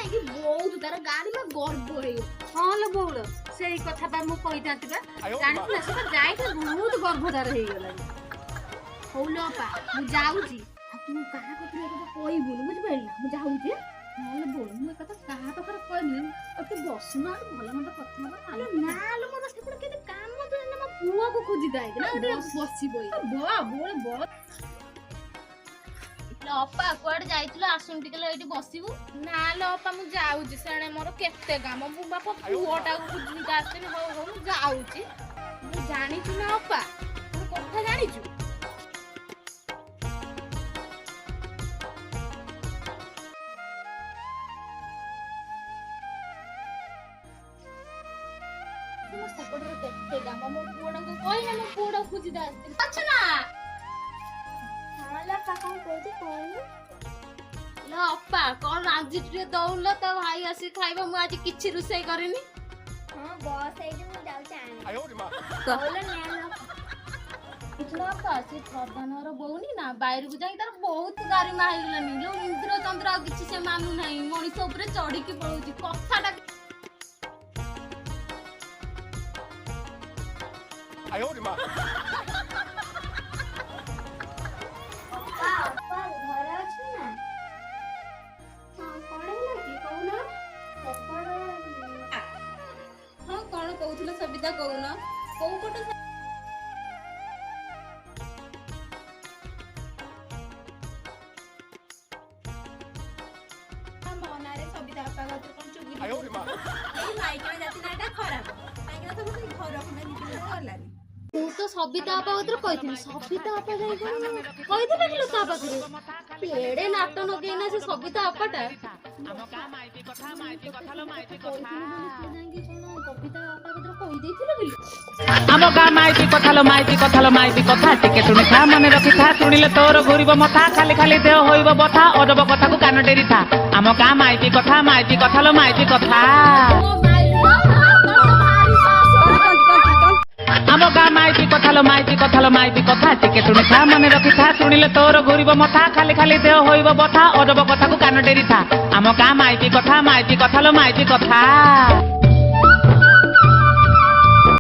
ନାଇଁ ବହୁତ ତାର ଗାଡି ମା ଗର୍ବ ହେଇ ହଁ ଲୋ ବଉଳ ସେଇ କଥା ବା ମୁଁ କହିଥାନ୍ତି ବା ଜାଣିଥିଲା ସେ ଯାଇକି ବହୁତ ଗର୍ଭଧାର ହେଇଗଲାଣି। ହଉ ଲୋ ଅପା ମୁଁ ଯାଉଛି ଆଉ ତୁ କାହା କତିରେ ଏ କଥା କହିବୁନି ବୁଝିପାରିଲୁ ନା ମୁଁ ଯାଉଛି। ନହେଲେ ବୋଉ ମୁଁ ଏ କଥା କାହା ପାଖରେ କହିଲି ଆଉ ତୁ ବସୁନ ଆଉ ଭଲ ମନ୍ଦ କଥା ହବା ଆଲୋ ନା ଲୋ ମୋର ସେପଟେ କେତେ କାମ ତୁ ମୋ ପୁଅକୁ ଖୋଜି ଯାଇଥିଲି ନା ଟିକେ ବସିବ ବୋଉ ଅପା କୁଆଡେ ଯାଇଥିଲୁ ଆସୁନ ଟିକେ ଏଇଠି ବସିବୁ। ନା ଲୋ ଅପା ମୁଁ ଯାଉଛି ସେଣେ ମୋର କେତେ କାମ ମୁଁ ବାପା ପୁଅଟାକୁ ବୁଝିକି ଆସିଥିଲି। ହଉ ହଉ ମୁଁ ଯାଉଛି। ମୁଁ ଜାଣିଛୁ ନା ଅପା ଗୋଟେ କଥା ଜାଣିଛୁ ମୋ ସେପଟରେ କେତେ କାମ ମୋ ପୁଅଟାକୁ କହିଲେ ମୋ ପୁଅଟାକୁ ବୁଝିକି ଆସିଥିଲି ଅଛ ନା। ହଁ ଲୋ ଅପା କଣ କହୁଛୁ କହିଲୁ। ଲୋ ଅପା କଣ ଆଜି ଟିକେ ଦଉଲ ତ ଭାଇ ଆସି ଖାଇବ ମୁଁ ଆଜି କିଛି ରୋଷେଇ କରିନି। ହଁ ବସ୍ ଏଇଠି ମୁଁ ଯାଉଛି ଆଣେ। ସେ ପ୍ରଧାନର ବୋଉନି ନା ବାହାରକୁ ଯାଇକି ତାର ବହୁତ ଗାରିମା ହେଇଗଲାନି। ଯୋଉ ଇନ୍ଦ୍ର ଚନ୍ଦ୍ର ଆଉ କିଛି ସେ ମାନୁନାହିଁ ମଣିଷ ଉପରେ ଚଢିକି ପଳଉଛି କଥାଟା। ଘରେ ଅଛି ନା? ହଁ କଣ ହେଲା କି କହୁନ? ହଁ କଣ କହୁଥିଲ ସବିତା କହୁନ କୋଉ ପଟେ ମନାରେ ସବିତା ବାପା କତିରେ କଣ ଚୁଗିଲି ଏଇ ମାଇକିଣା ଜାତି ନା ଏଟା ଖରାପ କାହିଁକିନା ସବୁ ସେଇ ଘରକୁ ନା ନିଜେ ଗଲାନି। ମୁଁ ତ ସବିତା ବାପା କତିରେ କହିଥିଲି ସବିତା ବାପା ଯାଇ କଣ କହିଥିଲେ କି ତା ପାଖରେ ଏଡେ ନାଟ ନଗେଇନା ସେ ସବିତା ବାପାଟା ଆମ ଗାଁ ମାଇପି କଥା लो ମାଇପି କଥା लो ମାଇପି କଥା ଟିକେ ଶୁଣିଥା ମନେ ରଖିଥା ଶୁଣିଲେ ତୋର ଘୁରିବ ମଥା ଖାଲି ଖାଲି ଦେହ ହୋଇବ ବଥା ଅଜବ କଥାକୁ କାନ ଡେରିଥା ଆମ ଗାଁ ମାଇପି କଥା लो ମାଇପି କଥା ଆମ ଗାଁ ମାଇପି କଥା लो ମାଇପି କଥା ଟିକେ ଶୁଣିଥା ମନେ ରଖିଥା ଶୁଣିଲେ ତୋର ଘୁରିବ ମଥା ଖାଲି ଖାଲି ଦେହ ହୋଇବ ବଥା ଅଜବ କଥାକୁ କାନ ଡେରିଥା ଆମ ଗାଁ ମାଇପି କଥା लो ମାଇପି କଥା